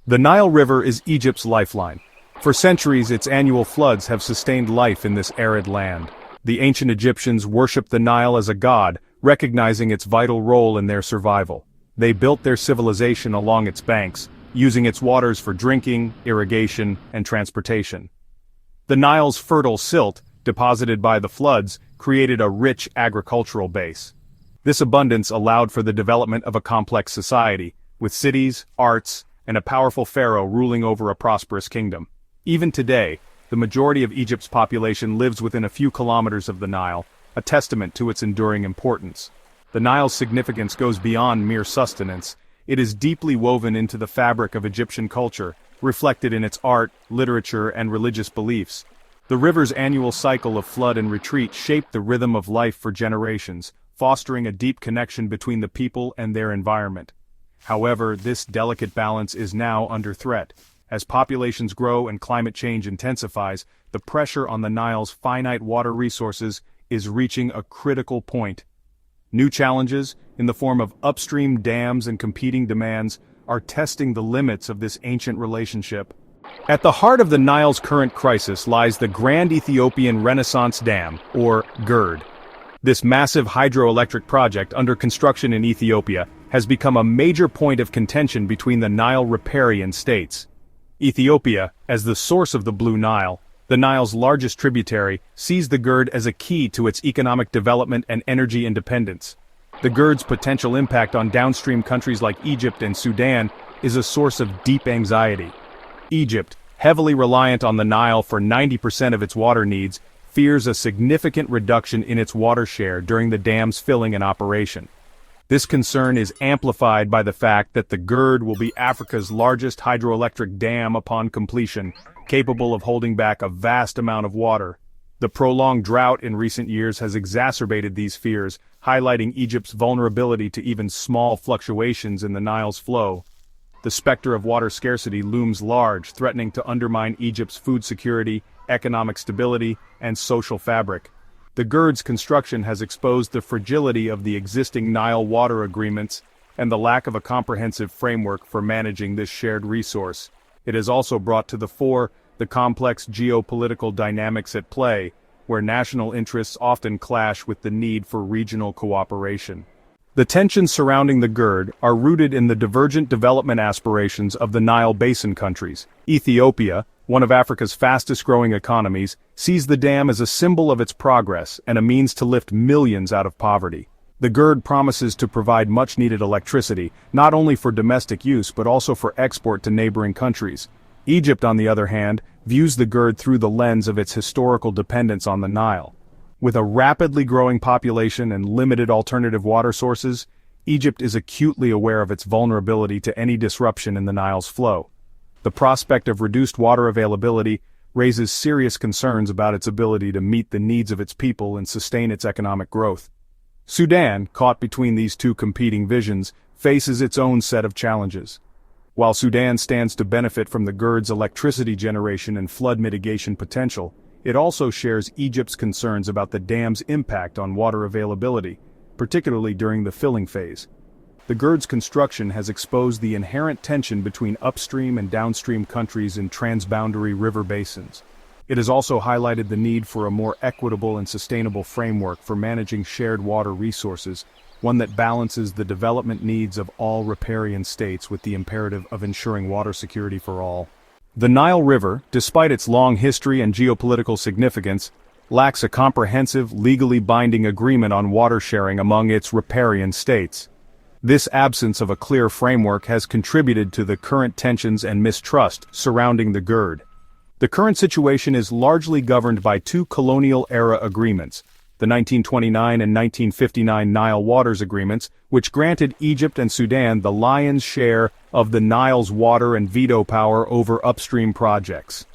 The Nile River is Egypt's lifeline. For centuries, its annual floods have sustained life in this arid land. The ancient Egyptians worshipped the Nile as a god, recognizing its vital role in their survival. They built their civilization along its banks, using its waters for drinking, irrigation, and transportation. The Nile's fertile silt, deposited by the floods, created a rich agricultural base. This abundance allowed for the development of a complex society, with cities, arts, and a powerful pharaoh ruling over a prosperous kingdom. Even today, the majority of Egypt's population lives within a few kilometers of the Nile, a testament to its enduring importance. The Nile's significance goes beyond mere sustenance. It is deeply woven into the fabric of Egyptian culture, reflected in its art, literature, and religious beliefs. The river's annual cycle of flood and retreat shaped the rhythm of life for generations, fostering a deep connection between the people and their environment. However, this delicate balance is now under threat. As populations grow and climate change intensifies, the pressure on the Nile's finite water resources is reaching a critical point. New challenges, in the form of upstream dams and competing demands, are testing the limits of this ancient relationship. At the heart of the Nile's current crisis lies the Grand Ethiopian Renaissance Dam, or GERD. This massive hydroelectric project under construction in Ethiopia has become a major point of contention between the Nile riparian states. Ethiopia, as the source of the Blue Nile, the Nile's largest tributary, sees the GERD as a key to its economic development and energy independence. The GERD's potential impact on downstream countries like Egypt and Sudan is a source of deep anxiety. Egypt, heavily reliant on the Nile for 90% of its water needs, fears a significant reduction in its water share during the dam's filling and operation. This concern is amplified by the fact that the GERD will be Africa's largest hydroelectric dam upon completion, capable of holding back a vast amount of water. The prolonged drought in recent years has exacerbated these fears, highlighting Egypt's vulnerability to even small fluctuations in the Nile's flow. The specter of water scarcity looms large, threatening to undermine Egypt's food security, economic stability, and social fabric. The GERD's construction has exposed the fragility of the existing Nile water agreements and the lack of a comprehensive framework for managing this shared resource. It has also brought to the fore the complex geopolitical dynamics at play, where national interests often clash with the need for regional cooperation. The tensions surrounding the GERD are rooted in the divergent development aspirations of the Nile Basin countries. Ethiopia, one of Africa's fastest-growing economies, sees the dam as a symbol of its progress and a means to lift millions out of poverty. The GERD promises to provide much-needed electricity, not only for domestic use but also for export to neighboring countries. Egypt, on the other hand, views the GERD through the lens of its historical dependence on the Nile. With a rapidly growing population and limited alternative water sources, Egypt is acutely aware of its vulnerability to any disruption in the Nile's flow. The prospect of reduced water availability raises serious concerns about its ability to meet the needs of its people and sustain its economic growth. Sudan, caught between these two competing visions, faces its own set of challenges. While Sudan stands to benefit from the GERD's electricity generation and flood mitigation potential, it also shares Egypt's concerns about the dam's impact on water availability, particularly during the filling phase. The GERD's construction has exposed the inherent tension between upstream and downstream countries in transboundary river basins. It has also highlighted the need for a more equitable and sustainable framework for managing shared water resources, one that balances the development needs of all riparian states with the imperative of ensuring water security for all. The Nile River, despite its long history and geopolitical significance, lacks a comprehensive, legally binding agreement on water sharing among its riparian states. This absence of a clear framework has contributed to the current tensions and mistrust surrounding the GERD. The current situation is largely governed by two colonial-era agreements, the 1929 and 1959 Nile Waters Agreements, which granted Egypt and Sudan the lion's share of the Nile's water and veto power over upstream projects.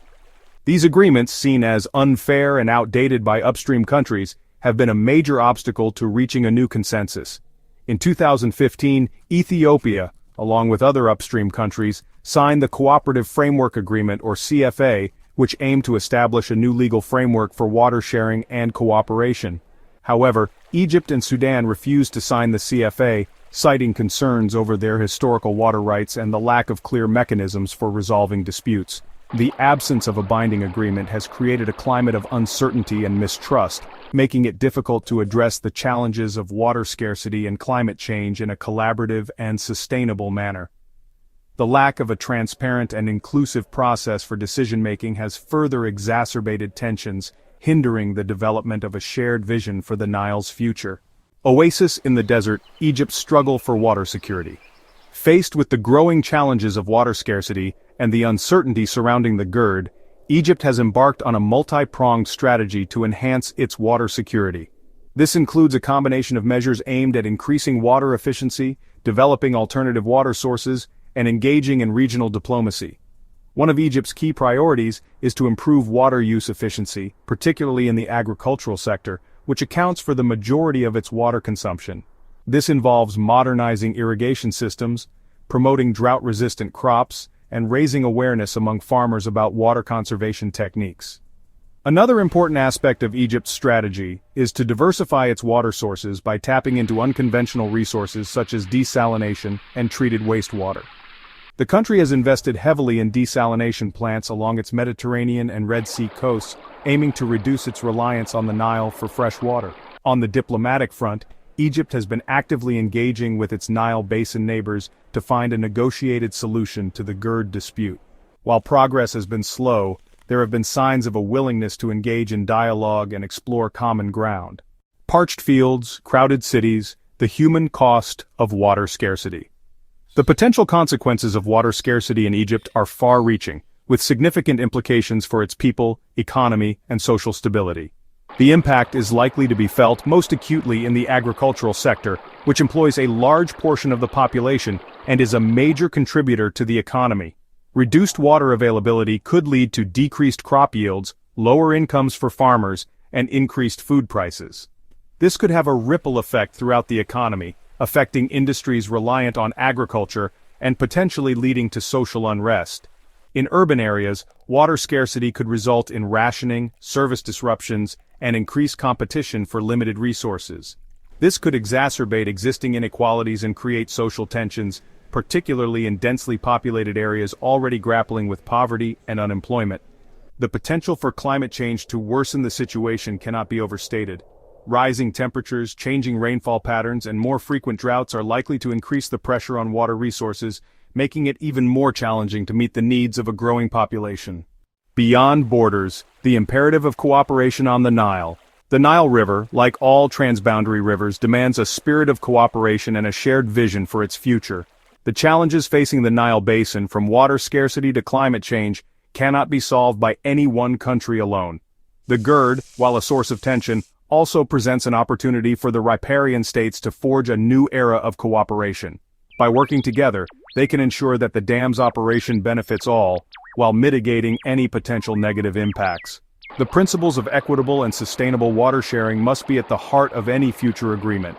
These agreements, seen as unfair and outdated by upstream countries, have been a major obstacle to reaching a new consensus. In 2015, Ethiopia, along with other upstream countries, signed the Cooperative Framework Agreement, or CFA, which aimed to establish a new legal framework for water sharing and cooperation. However, Egypt and Sudan refused to sign the CFA, citing concerns over their historical water rights and the lack of clear mechanisms for resolving disputes. The absence of a binding agreement has created a climate of uncertainty and mistrust, making it difficult to address the challenges of water scarcity and climate change in a collaborative and sustainable manner. The lack of a transparent and inclusive process for decision-making has further exacerbated tensions, hindering the development of a shared vision for the Nile's future. Oasis in the desert, Egypt's struggle for water security. Faced with the growing challenges of water scarcity and the uncertainty surrounding the GERD, Egypt has embarked on a multi-pronged strategy to enhance its water security. This includes a combination of measures aimed at increasing water efficiency, developing alternative water sources, and engaging in regional diplomacy. One of Egypt's key priorities is to improve water use efficiency, particularly in the agricultural sector, which accounts for the majority of its water consumption. This involves modernizing irrigation systems, promoting drought-resistant crops, and raising awareness among farmers about water conservation techniques. Another important aspect of Egypt's strategy is to diversify its water sources by tapping into unconventional resources such as desalination and treated wastewater. The country has invested heavily in desalination plants along its Mediterranean and Red Sea coasts, aiming to reduce its reliance on the Nile for fresh water. On the diplomatic front, Egypt has been actively engaging with its Nile Basin neighbors to find a negotiated solution to the GERD dispute. While progress has been slow, there have been signs of a willingness to engage in dialogue and explore common ground. Parched fields, crowded cities, the human cost of water scarcity. The potential consequences of water scarcity in Egypt are far-reaching, with significant implications for its people, economy, and social stability. The impact is likely to be felt most acutely in the agricultural sector, which employs a large portion of the population and is a major contributor to the economy. Reduced water availability could lead to decreased crop yields, lower incomes for farmers, and increased food prices. This could have a ripple effect throughout the economy, affecting industries reliant on agriculture and potentially leading to social unrest. In urban areas, water scarcity could result in rationing, service disruptions, and increased competition for limited resources. This could exacerbate existing inequalities and create social tensions, particularly in densely populated areas already grappling with poverty and unemployment. The potential for climate change to worsen the situation cannot be overstated. Rising temperatures, changing rainfall patterns, and more frequent droughts are likely to increase the pressure on water resources, making it even more challenging to meet the needs of a growing population. Beyond borders, the imperative of cooperation on the Nile. The Nile River, like all transboundary rivers, demands a spirit of cooperation and a shared vision for its future. The challenges facing the Nile Basin, from water scarcity to climate change, cannot be solved by any one country alone. The GERD, while a source of tension, also presents an opportunity for the riparian states to forge a new era of cooperation. By working together, they can ensure that the dam's operation benefits all, while mitigating any potential negative impacts. The principles of equitable and sustainable water sharing must be at the heart of any future agreement.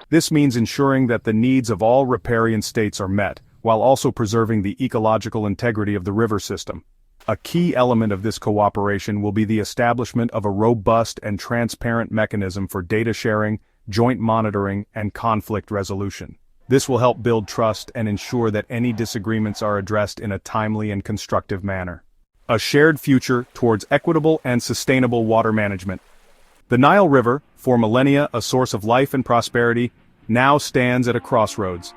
This means ensuring that the needs of all riparian states are met, while also preserving the ecological integrity of the river system. A key element of this cooperation will be the establishment of a robust and transparent mechanism for data sharing, joint monitoring, and conflict resolution. This will help build trust and ensure that any disagreements are addressed in a timely and constructive manner. A shared future towards equitable and sustainable water management. The Nile River, for millennia a source of life and prosperity, now stands at a crossroads.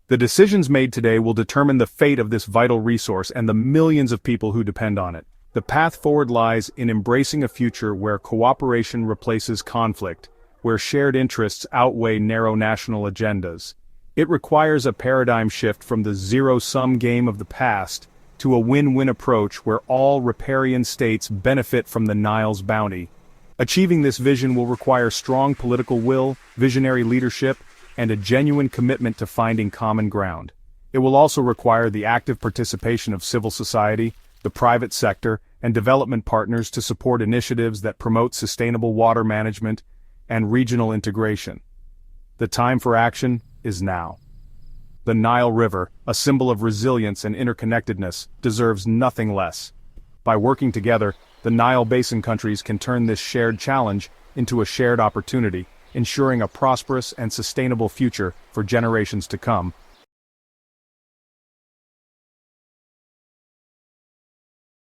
The decisions made today will determine the fate of this vital resource and the millions of people who depend on it. The path forward lies in embracing a future where cooperation replaces conflict, where shared interests outweigh narrow national agendas. It requires a paradigm shift from the zero-sum game of the past to a win-win approach where all riparian states benefit from the Nile's bounty. Achieving this vision will require strong political will, visionary leadership, and a genuine commitment to finding common ground. It will also require the active participation of civil society, the private sector, and development partners to support initiatives that promote sustainable water management and regional integration. The time for action is now. The Nile River, a symbol of resilience and interconnectedness, deserves nothing less. By working together, the Nile Basin countries can turn this shared challenge into a shared opportunity, ensuring a prosperous and sustainable future for generations to come.